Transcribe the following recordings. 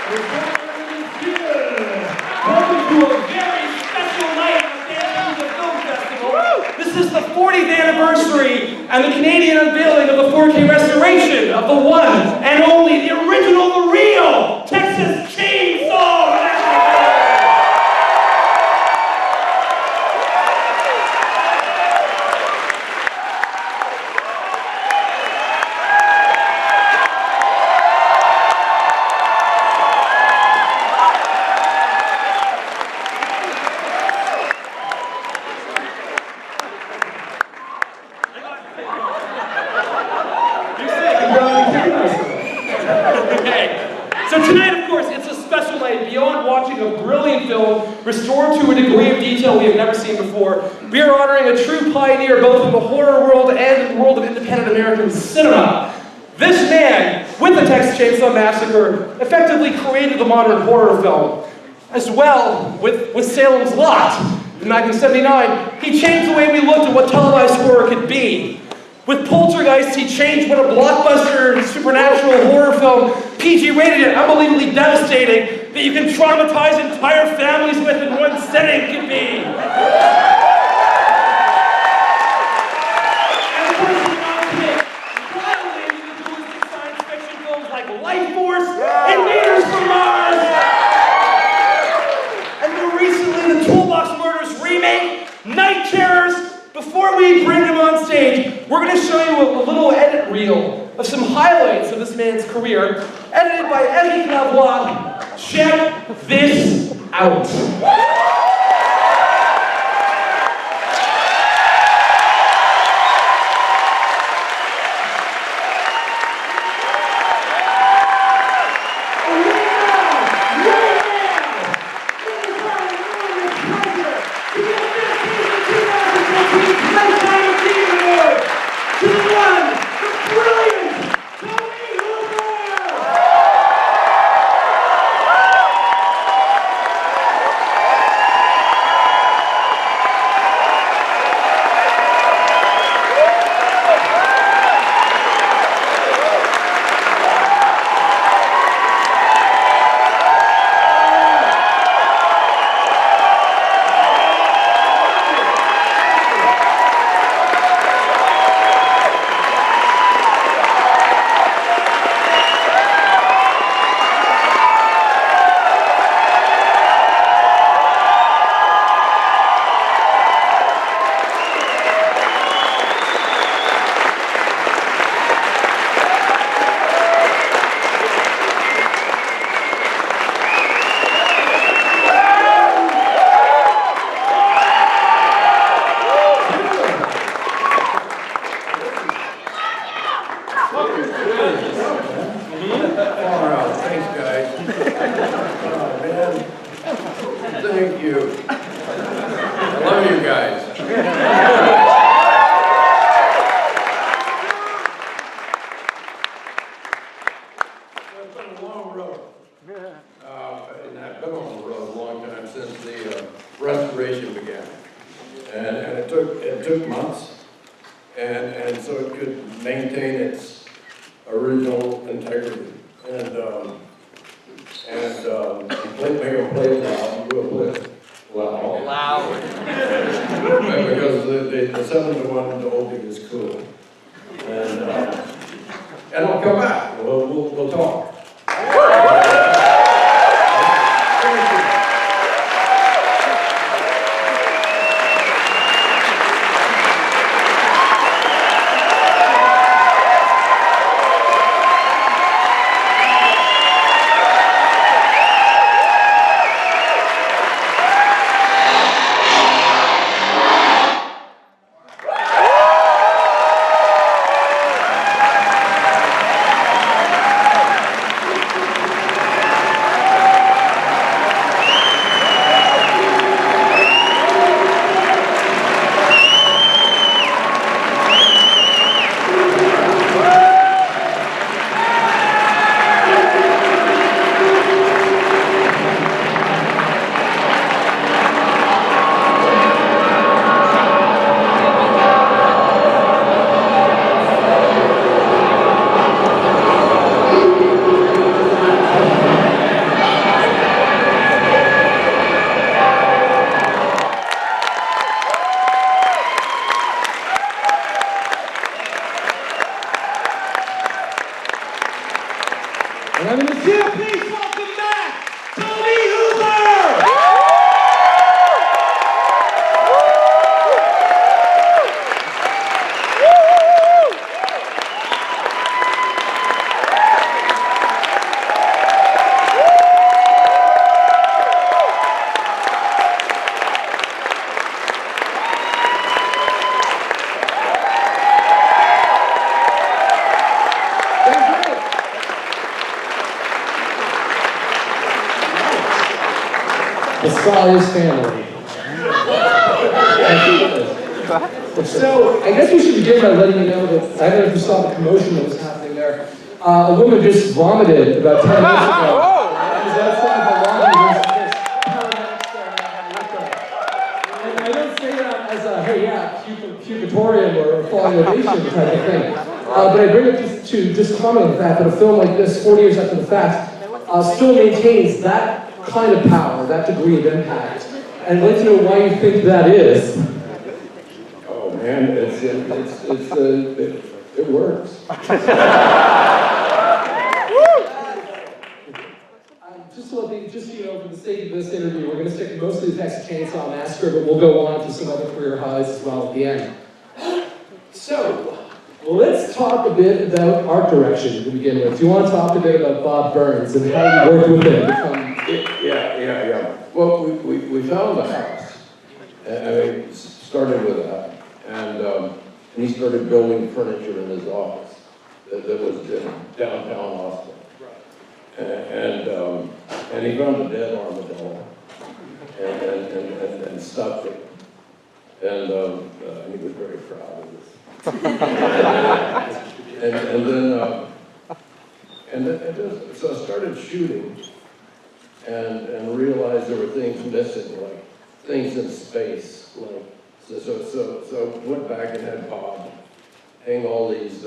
Welcome to a very special night at the Fantasia Film Festival. This is the 40th anniversary and the Canadian unveiling of the 4K restoration of the one and only, the original, the real Texas Chainsaw Massacre. So tonight, of course, it's a special night. Beyond watching a brilliant film restored to a degree of detail we have never seen before, we are honoring a true pioneer both in the horror world and in the world of independent American cinema. This man, with the Texas Chainsaw Massacre, effectively created the modern horror film. As well, with Salem's Lot in 1979, he changed the way we looked at what televised horror could be. With Poltergeist, he changed what a blockbuster supernatural horror film, PG rated it, unbelievably devastating, that you can traumatize entire families with in one setting can be. And of course, he now commits wildly individualistic science fiction films like Life Force and Invaders from Mars. And more recently, the Toolbox Murders remake, Night Terrors. Before we bring him on stage, we're going to show you a little edit reel of some highlights of this man's career, edited by Eddie Cavlock. Check this out. Thank you. I love you guys. It's been a long road. And I've been on the road a long time since the restoration began. And it took months. And so it could maintain its original integrity. And make a play loud, we'll play loud. Loud. Because the 7-to-1 Dolby is cool. And I'll come back, we'll talk. And I'm in the gym, please welcome back, Tobe Hooper! The Scholars family. So, I guess we should begin by letting you know that, I don't know if you saw the commotion that was happening there. A woman just vomited about 10 minutes ago. It was outside the laundry. And I don't say that as a, hey, yeah, cupatorium or falling ovation type of thing. But I bring it to just comment on the fact that a film like this, 40 years after the fact, still maintains that kind of power, that degree of impact. And I'd like to know why you think that is. Oh man, it works. Just so you know, for the sake of this interview, we're going to stick mostly to Texas Chainsaw Massacre, but we'll go on to some other career highs as well at the end. So, let's talk a bit about art direction to begin with. Do you want to talk a bit about Bob Burns and how you worked with him to become... Yeah. Well, we found the house. I mean, started with that. And he started building furniture in his office that was in downtown Austin. And he found a dead armadillo and stuffed it. And he was very proud of this. and then so I started shooting and realized there were things missing, like things in space. So went back and had Bob hang all these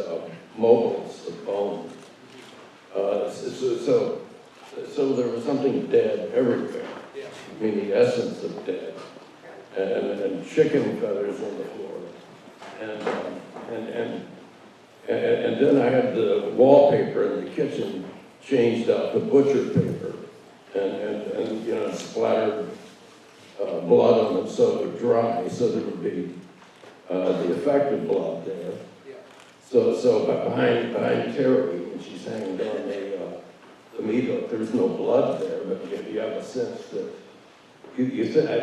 mobiles of bone. So there was something dead everywhere. I mean, the essence of dead. And chicken feathers on the floor. And then I had the wallpaper in the kitchen changed out to butcher paper and you know, splattered blood on it so it would dry, so there would be the effect of blood there. So behind Terry, when she's hanging down the meat hook, there's no blood there, but you have a sense that I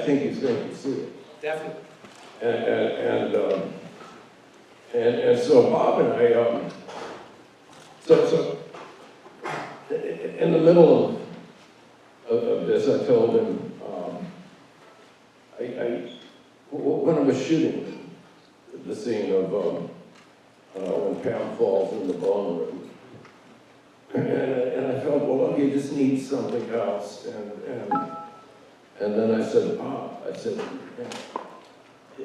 think you see it. Definitely. And so Bob and I, so in the middle of this, I told him, when I was shooting the scene of when Pam falls in the bone room, and I felt, well, look, he just needs something else, and then I said, Bob,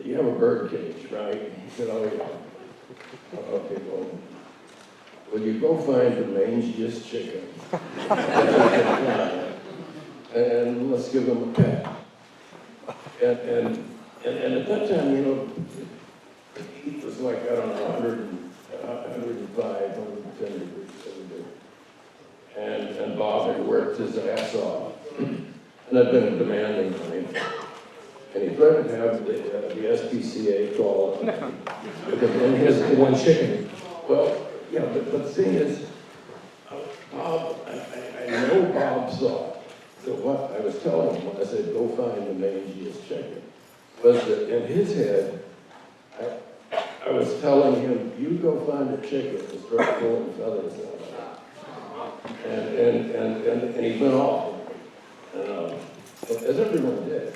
you have a bird cage, right? He said, oh yeah. Okay, well, will you go find the mangiest chicken? And let's give him a pet. And at that time, you know, the heat was like, I don't know, 105, 110 degrees every day. And Bob had worked his ass off. And I'd been demanding on him. And he threatened to have the SPCA call because in his one chicken. Well, yeah, but the thing is, Bob, I know Bob saw that what I was telling him when I said, go find the mangiest chicken, was that in his head, I was telling him, you go find a chicken and start pulling feathers out of it. And he went off. As everyone did.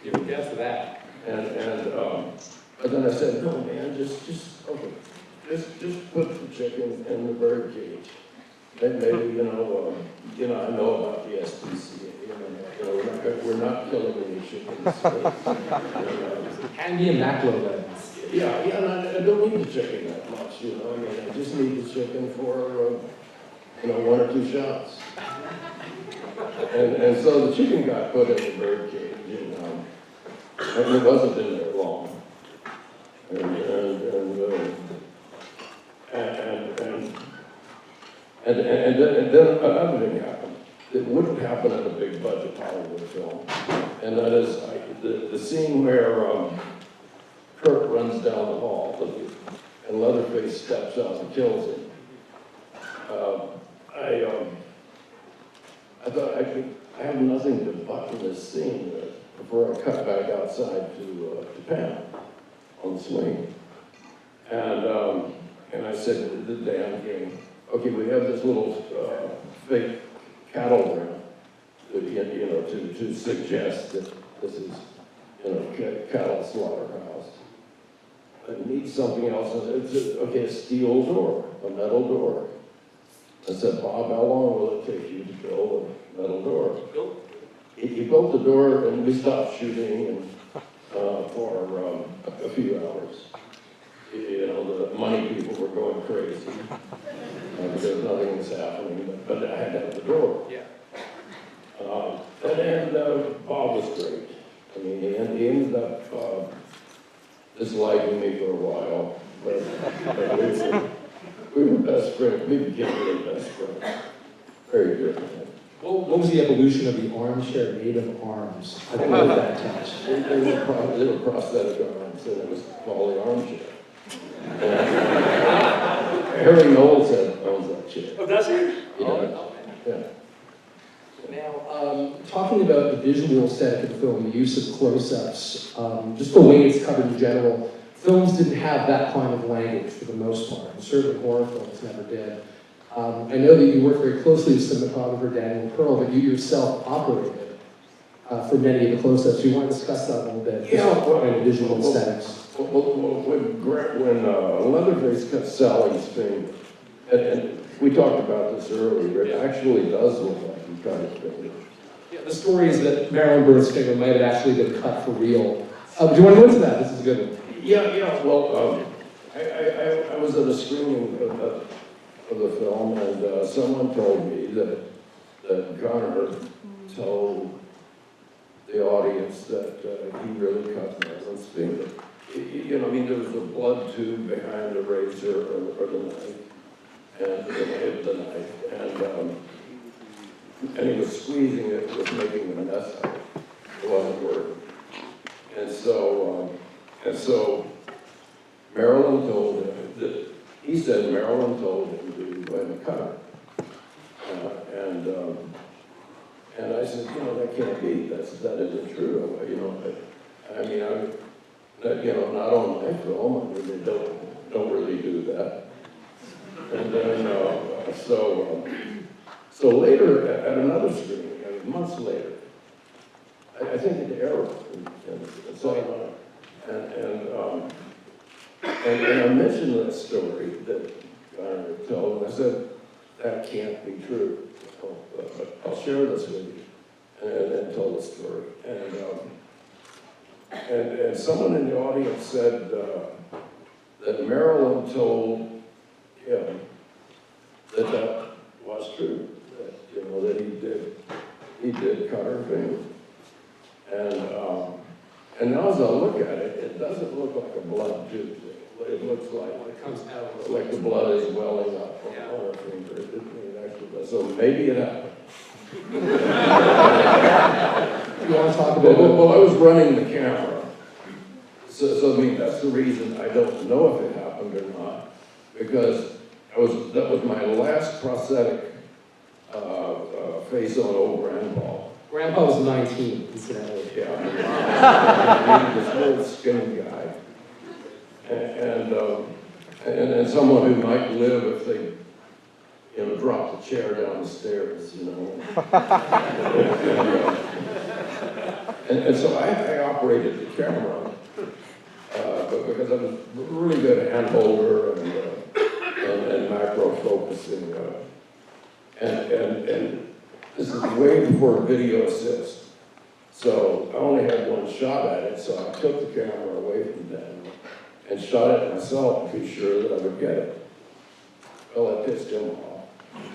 You would guess for that. But then I said, no, man, just put the chicken in the bird cage. Maybe, I know about the SPCA. We're not killing any chickens. Hand me a macro lens. Yeah, and I don't need the chicken that much, I mean, I just need the chicken for, 1 or 2 shots. And so the chicken got put in the bird cage, and it wasn't in there long. And then another thing happened. It wouldn't happen in a big budget Hollywood film. And that is the scene where Kurt runs down the hall and Leatherface steps out and kills him. I thought I have nothing to button this scene before I cut back outside to Pam on the swing. And I said to the damn king, okay, we have this little fake cattle ramp, to suggest that this is, cattle slaughterhouse. I need something else. Okay, a steel door, a metal door. I said, Bob, how long will it take you to build a metal door? He built the door, and we stopped shooting for a few hours. The money people were going crazy. Because nothing was happening, but I had to have the door. Yeah. And Bob was great. I mean, he ended up disliking me for a while, but we were best friends. We became really best friends. Very good, man. What was the evolution of the armchair made of arms? I think I love that touch. They were prosthetic arms, and it was called the armchair. Harry Knowles owns that chair. Oh, does he? Yeah. Now, talking about the visual aesthetic of the film, the use of close-ups, just the way it's covered in general, films didn't have that kind of language for the most part, and certainly horror films never did. I know that you worked very closely with cinematographer Daniel Pearl, but you yourself operated for many of the close-ups. Do you want to discuss that a little bit? Yeah, visual aesthetics. When Leatherface cut Sally's finger, and we talked about this earlier, it actually does look like he cut his finger. Yeah, the story is that Marilyn Burns' finger might have actually been cut for real. Do you want to go into that? This is a good one. Yeah. Well, I was at a screening of the film, and someone told me that Garner told the audience that he really cut Marilyn's finger. There was a blood tube behind the razor or the knife, and the knife, and he was squeezing it, it was making a mess of it. It wasn't working. And so Marilyn told him that, he said Marilyn told him to go ahead and cut it. And I said, that can't be, that isn't true. Not on my film, they don't really do that. And then, so later, at another screening, months later, I think at the Arrow, and so on, and I mentioned that story that Garner told, and I said, that can't be true. But I'll share this with you, and told the story. And someone in the audience said that Marilyn told him that was true, that he did cut her finger. And now as I look at it, it doesn't look like a blood tube. It looks like It comes out. like the blood is welling up on her finger. It actually does. So maybe it happened. You want to talk about Well, I was running the camera. So I mean, that's the reason I don't know if it happened or not. Because that was my last prosthetic face on old Grandpa. Grandpa was 19, incidentally. Yeah. This little skinny guy. And someone who might live if they, drop the chair down the stairs, And so I operated the camera, but because I was really good hand holder and macro focusing, and this is way before video assist. So I only had one shot at it, so I took the camera away from Daniel and shot it myself to be sure that I would get it. Well, I pissed him off.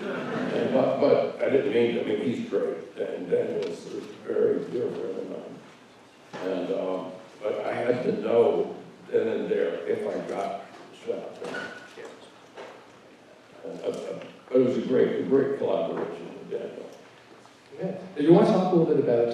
But I didn't mean to. I mean, he's great, and Daniel's a very dear friend of mine. But I had to know then and there if I got shot. But it was a great collaboration with Daniel. Yeah. If you want to talk a little bit about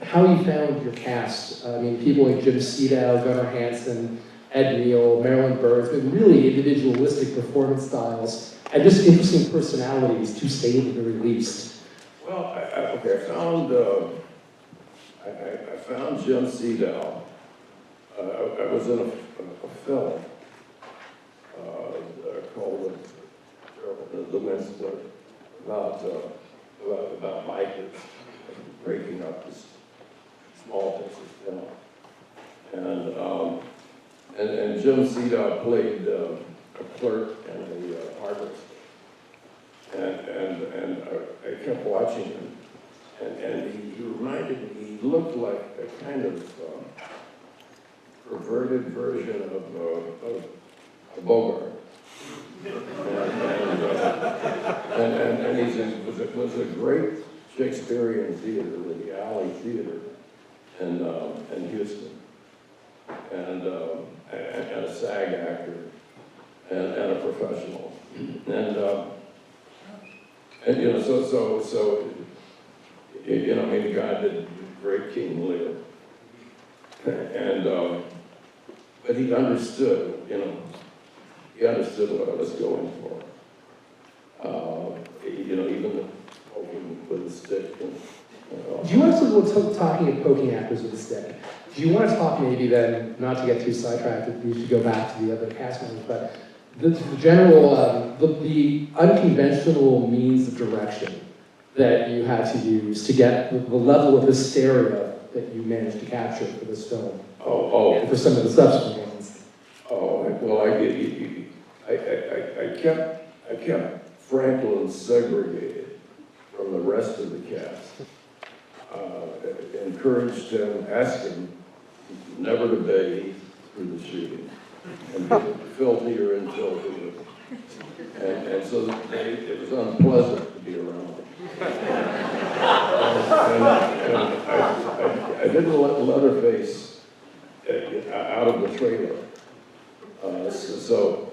how you found your cast, I mean, people like Jim Sedow, Gunnar Hansen, Ed Neal, Marilyn Burns, with really individualistic performance styles and just interesting personalities to stay at the very least. Well, I found Jim Sedow. I was in a film called The Massacre about bikers breaking up this small Texas town. And Jim Sedow played a clerk and a harvest. And I kept watching him. And he reminded me, he looked like a kind of perverted version of Bogart. And he was a great Shakespearean theater, the Alley Theater in Houston, and a SAG actor, and a professional, and you know, so you know, I mean, the guy did great King Lear, and but he understood, you know. He understood what I was going for. You know, even poking with a stick. Do you actually, well, talking of poking actors with a stick, do you want to talk maybe then, not to get too sidetracked, we should go back to the other cast members, but the general, the unconventional means of direction that you had to use to get the level of hysteria that you managed to capture for this film? And for some of the subsequent ones. Well, I kept Franklin segregated from the rest of the cast. Encouraged him, asked him never to bathe through the shooting, and get filthier and filthier. And so it was unpleasant to be around him. I didn't let Leatherface out of the trailer. So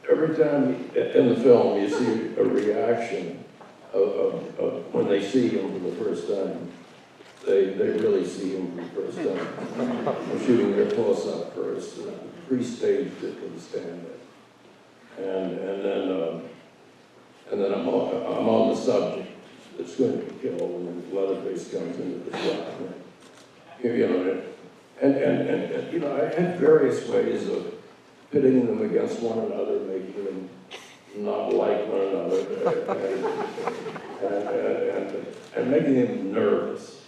every time in the film you see a reaction of when they see him for the first time, they really see him for the first time. We're shooting their close-up first, pre-staged it for the stand-up. And then I'm on the subject that's going to be killed, and then Leatherface comes into the shot. You know, and you know, I had various ways of pitting them against one another, making them not like one another, and making them nervous.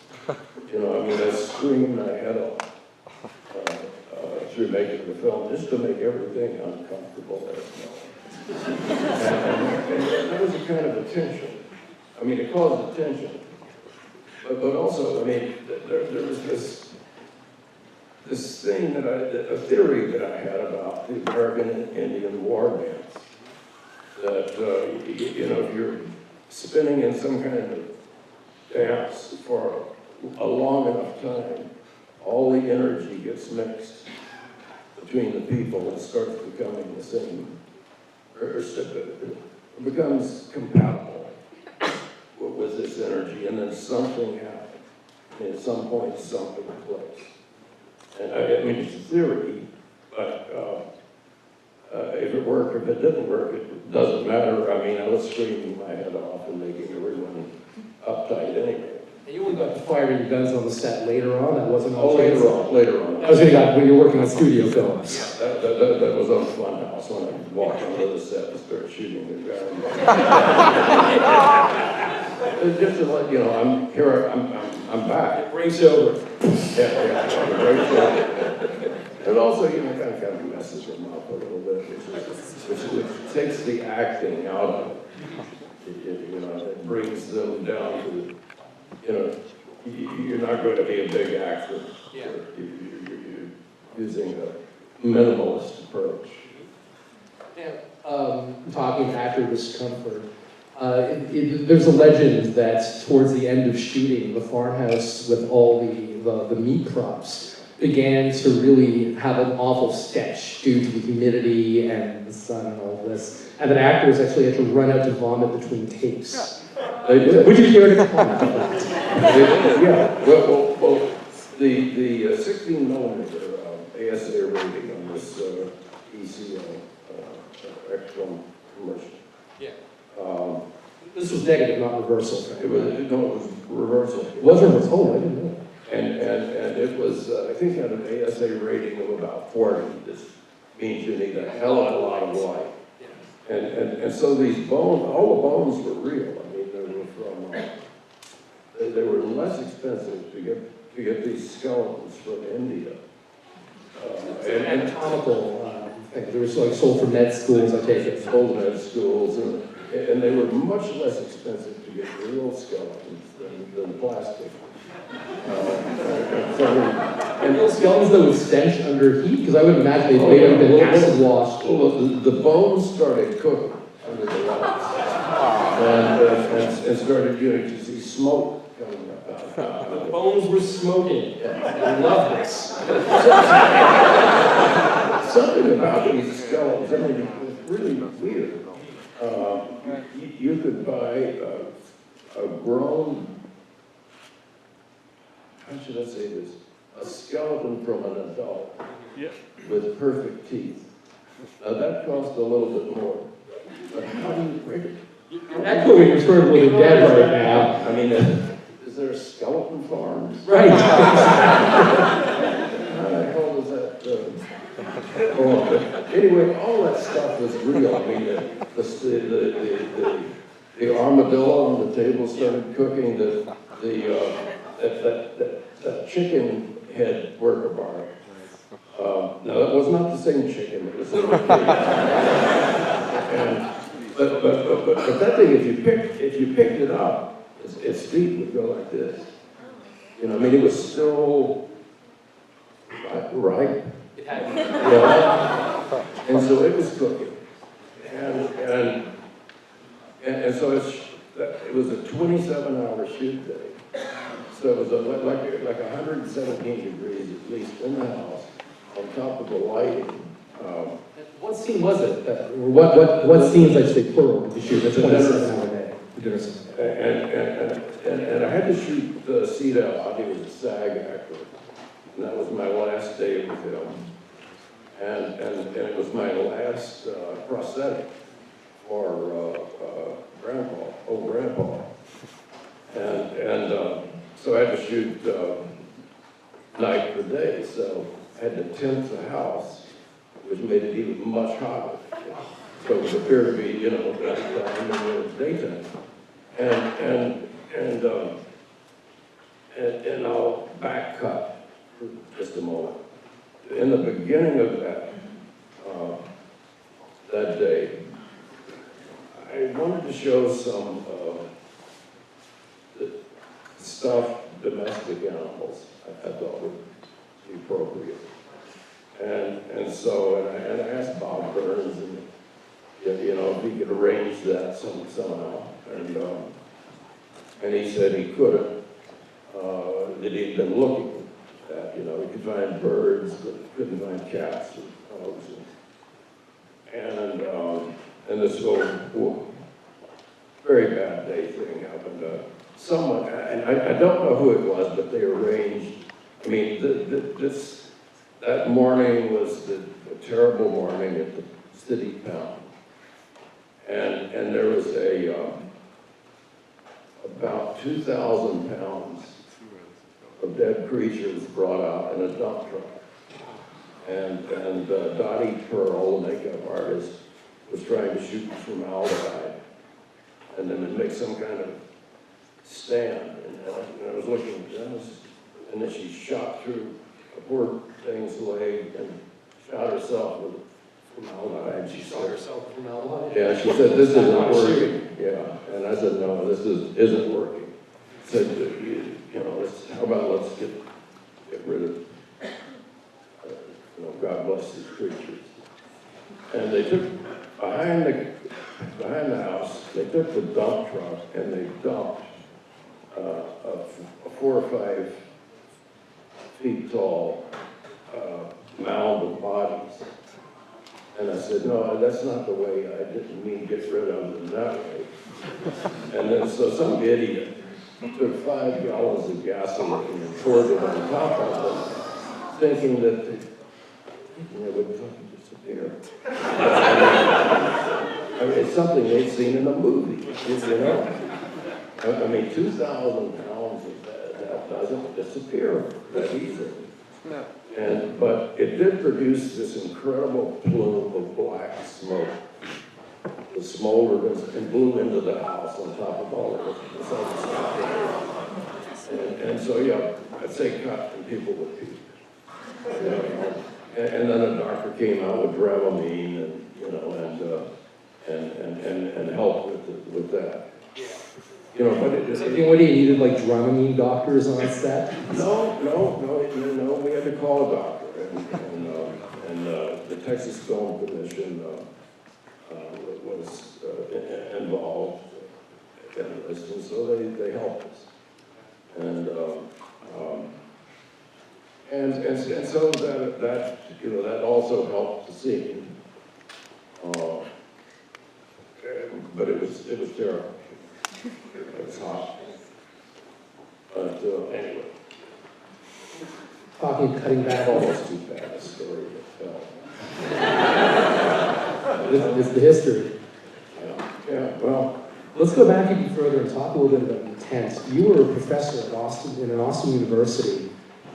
You know, I mean, I screamed my head off through making the film just to make everything uncomfortable. And there was a kind of a tension. I mean, it caused a tension. But also, I mean, there was this thing a theory that I had about the American and Indian war bands. That, you know, if you're spinning in some kind of dance for a long enough time, all the energy gets mixed between the people and starts becoming the same, or it becomes compatible with this energy, and then something happens. And at some point, something clicks. And I mean, it's a theory, but if it worked or if it didn't work, it doesn't matter. I mean, I was screaming my head off and making everyone uptight anyway. And you only got to fire your guns on the set later on? That wasn't on later on. I was going to when you were working on studio films. Yeah, that was on Funhouse when I walked onto the set and started shooting the gun. Just to let you know, I'm back. Breaks over. Yeah, breaks over. And also, you know, kind of messes them up a little bit, which takes the acting out of it. You know, it brings them down to, you know, you're not going to be a big actor. Yeah. You're using a minimalist approach. Yeah. Talking actor discomfort, there's a legend that towards the end of shooting, the farmhouse with all the meat props began to really have an awful stench due to the humidity and the sun and all of this. And that actors actually had to run out to vomit between takes. They did. Would you care to comment on that? They did, yeah. Well, the 16 millimeter ASA rating on this ECO X1 commercial. Yeah. This was negative, not reversal. It was reversal. It was reversal. Oh, I didn't know. And it was, I think, had an ASA rating of about 40. This means you need a hell of a lot of light. And so these bones, all the bones were real. I mean, they were from, they were less expensive to get these skeletons from India. And anatomical thing. They were like sold for med schools, I take it. Sold med schools, and they were much less expensive to get real skeletons than plastic. And those skeletons that would stench under heat? Because I would imagine they'd have been acid washed. Well, the bones started cooking under the lights. And started, you see smoke coming up. The bones were smoking. I love this. Something about these skeletons, I mean, it was really weird. You could buy a grown, how should I say this? A skeleton from an adult with perfect teeth. Now that cost a little bit more, but how do you break it? You're echoing your story of living dead right now. I mean, is there a skeleton farm? Right. How the hell is that? But anyway, all that stuff was real. I mean, the armadillo on the table started cooking. That chicken head work of art. Now that was not the same chicken. It was but that thing, if you picked it up, its feet would go like this. You know, I mean, it was still ripe. Yeah. And so it was cooking. And so it was a 27-hour shoot day. So it was like 117 degrees at least in the house, on top of the lighting. What scene was it? What scenes, I say plural, did you shoot? That's 27-hour day. And I had to shoot the seat out. He was a SAG actor. And that was my last day with him. And it was my last prosthetic for old grandpa. And so I had to shoot night for day. So I had to tint the house, which made it even much hotter. So it would appear to be, nighttime and daytime. And I'll back cut for just a moment. In the beginning of that day, I wanted to show some stuffed domestic animals I thought would be appropriate. And so I asked Bob Burns if he could arrange that somehow. And he said he couldn't, that he'd been looking at, he could find birds, but couldn't find cats and dogs. And this whole very bad day thing happened. Someone, and I don't know who it was, but they arranged, I mean, that morning was a terrible morning at the city pound. And there was about 2,000 pounds of dead creatures brought out in a dump truck. And Dottie Pearl, the makeup artist, was trying to shoot formaldehyde and then make some kind of stand. And I was looking at this, and then she shot through a poor thing's leg and shot herself with formaldehyde. She shot herself with formaldehyde? Yeah, she said, this isn't working. Yeah, and I said, no, this isn't working. I said, how about let's get rid of, God bless these creatures. And they took, behind the house, they took the dump truck and they dumped a 4 or 5 feet tall mound of bodies. And I said, no, that's not the way, I didn't mean get rid of them that way. And then so some idiot took 5 gallons of gasoline and poured it on top of them, thinking that they would fucking disappear. I mean, it's something they've seen in a movie, you know? I mean, 2,000 pounds of that doesn't disappear that easily. No. But it did produce this incredible plume of black smoke. The smoldered and blew into the house on top of all of it. And so, yeah, I'd say cut and people would puke. You know, and then a doctor came out with Dramamine and, you know, and helped with that. You know, but it just... What do you needed, like Dramamine doctors on set? No, we had to call a doctor, and the Texas Film Commission was involved in this, and so they helped us. And so that you know, that also helped the scene. But it was terrible. It was hot. But anyway. Cutting back. Almost too bad a story to tell. This is the history. Yeah, well. Let's go back even further and talk a little bit about intent. You were a professor at in an Austin University,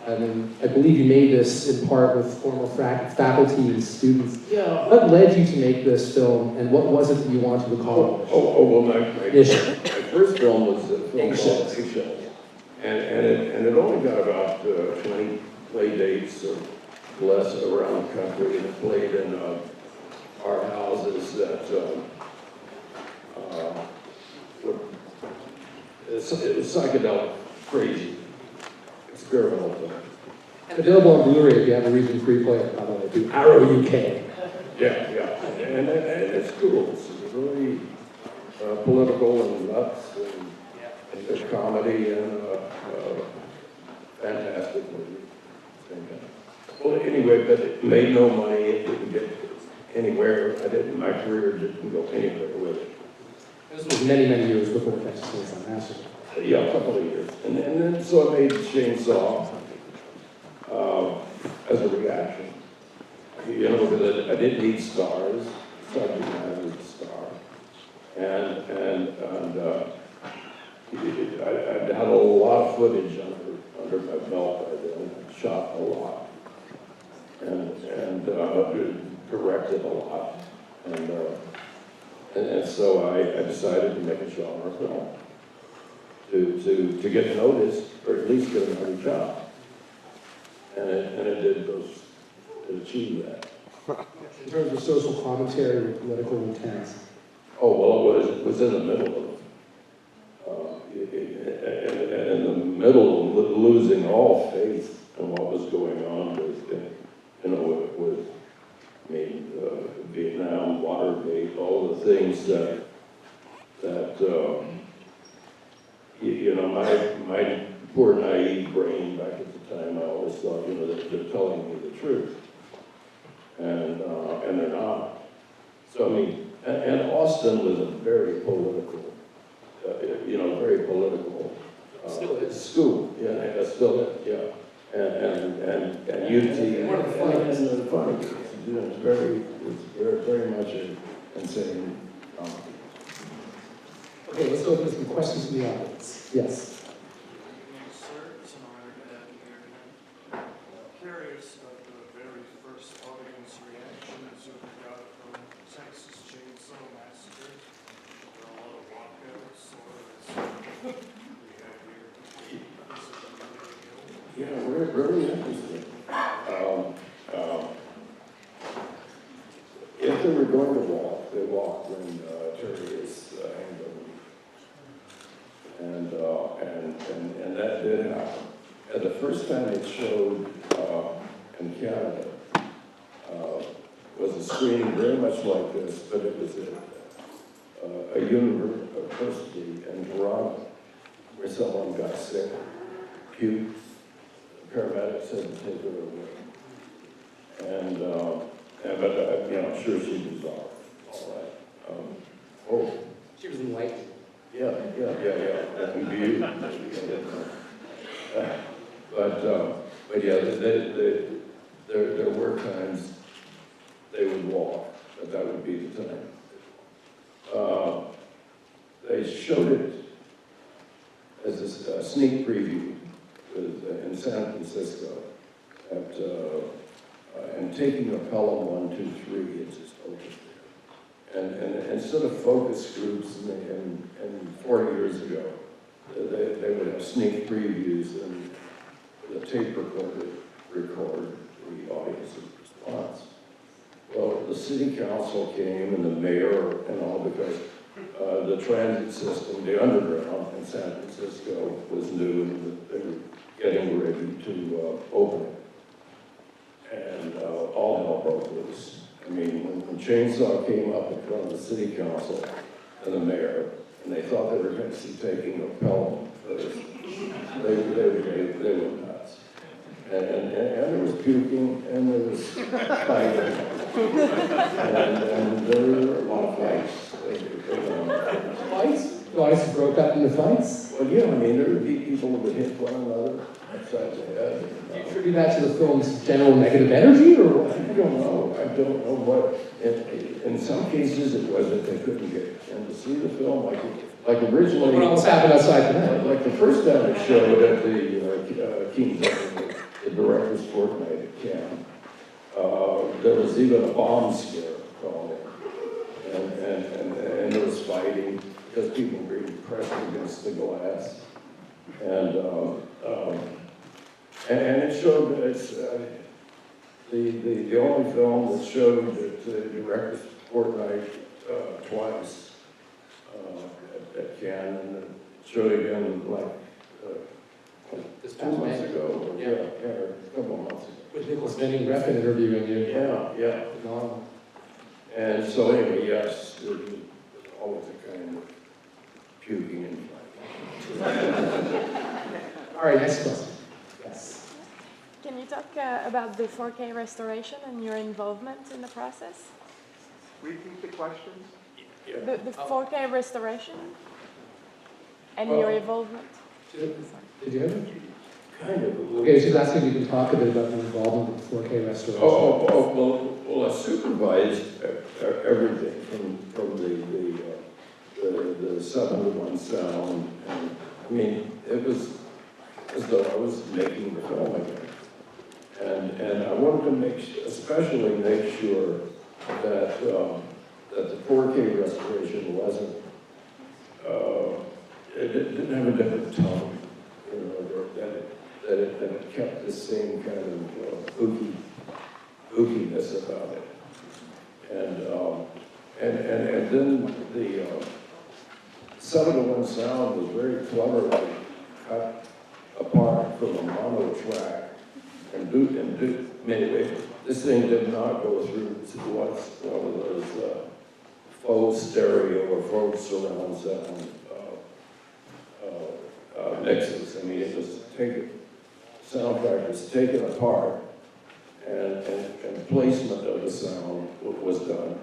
and I believe you made this in part with former faculty and students. Yeah. What led you to make this film, and what was it that you wanted to accomplish? Well, my first film was a film called Eggshells. And it only got about 20 play dates or less around the country, and it played in art houses that it was psychedelic, crazy, experimental film. And available on Blu-ray if you have a Region 3 player, by the way, through Arrow UK. Yeah, and it's cool. It's really political and nuts, and there's comedy and fantastic movie. Well, anyway, but it made no money. It didn't get anywhere. My career didn't go anywhere with it. This was many, many years before Texas Chainsaw Massacre. Yeah, a couple of years. And then so I made Chainsaw as a reaction. You know, because I didn't need stars. Subject matter was a star. And I'd had a lot of footage under my belt by then. I shot a lot. And directed a lot. And so I decided to make a genre film to get noticed, or at least get another job. And it did achieve that. In terms of social commentary or political intent? Oh, well, it was in the middle of in the middle of losing all faith in what was going on with Vietnam, Watergate, all the things that you know, my poor naive brain back at the time, I always thought, you know, that they're telling me the truth, and they're not. So I mean, and Austin was a very political, very political school. Yeah, still is, yeah. And UT, One of the funniest. and the funniest. It's very much an insane comedy. Okay, let's open to some questions from the audience. Yes. Sir, it's an honor to have you here tonight. Curious of the very first audience reaction as you got from Texas Chainsaw Massacre. There are a lot of walkouts, or as we have here. Yeah, we're really interesting. If they were going to walk, they walked when Terry is hanged over. And that did happen. And the first time it showed in Canada was a screening very much like this, but it was a university in Toronto where someone got sick, puked. Paramedics had to take her away. But I'm sure she was all right. Oh, She was enlightened. yeah. That can be you. But yeah, there were times they would walk, but that would be the time. They showed it as a sneak preview in San Francisco and taking a Pelham 1, 2, 3, it just opened there. And instead of focus groups, and 40 years ago, they would have sneak previews and the tape recorder record the audience's response. Well, the city council came and the mayor and all because the transit system, the underground in San Francisco was new and they were getting ready to open it. And all hell broke loose. I mean, when Chainsaw came up in front of the city council and the mayor, and they thought they were going to see taking a Pelham first, they were nuts. And there was puking, and there was fighting, and there were a lot of fights. Fights? Guys broke up into fights? Well, yeah, I mean, there would be people who would hit one another upside the head. Do you attribute that to the film's general negative energy, or what? I don't know what. In some cases, it was that they couldn't get in to see the film, like originally. What else happened outside tonight? Like the first time it showed at the King's, the director's fortnight at Cannes, there was even a bomb scare called in, and there was fighting because people were being pressed against the glass, and it showed it's the only film that showed at the director's fortnight twice at Cannes, and it showed again like This 2 months May. ago. Yeah. A couple of months ago. With Nicholas Benning Refn interviewing you. Yeah. Phenomenal. And so anyway, yes, there was always a kind of puking and fighting. All right, next question. Yes. Can you talk about the 4K restoration and your involvement in the process? Repeat the questions. Yeah. The 4K restoration and Well, your involvement? Did you have it? Kind of. Okay, she's asking if you can talk a bit about your involvement with 4K restoration. Well, I supervised everything from the 7-to-1 sound, and I mean, it was as though I was making the film again. And I wanted to especially make sure that the 4K restoration wasn't, it didn't have a different tone, you know, that it kept the same kind of ookiness about it. And then the 7-to-1 sound was very cleverly cut apart from a mono track anyway, this thing did not go through one of those faux stereo or faux surround sound mixes. I mean, it was soundtrack was taken apart, and placement of the sound was done.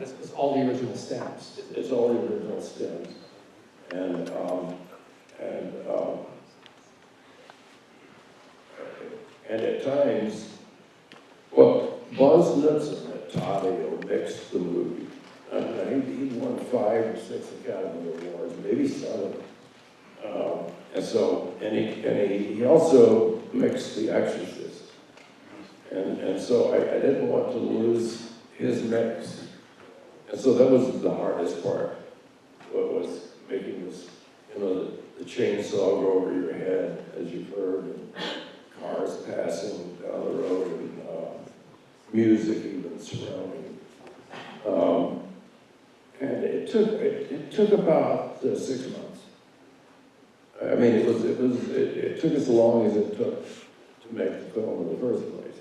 It's all the original stems. It's all the original stems, and at times, well, Buzz Nutson at Tobe mixed the movie. He won 5 or 6 Academy Awards, maybe 7. And he also mixed The Exorcist. And so I didn't want to lose his mix. And so that was the hardest part, was making this, you know, the chainsaw go over your head, as you've heard, and cars passing down the road, and music even surrounding. And it took about 6 months. I mean, it took as long as it took to make the film in the first place.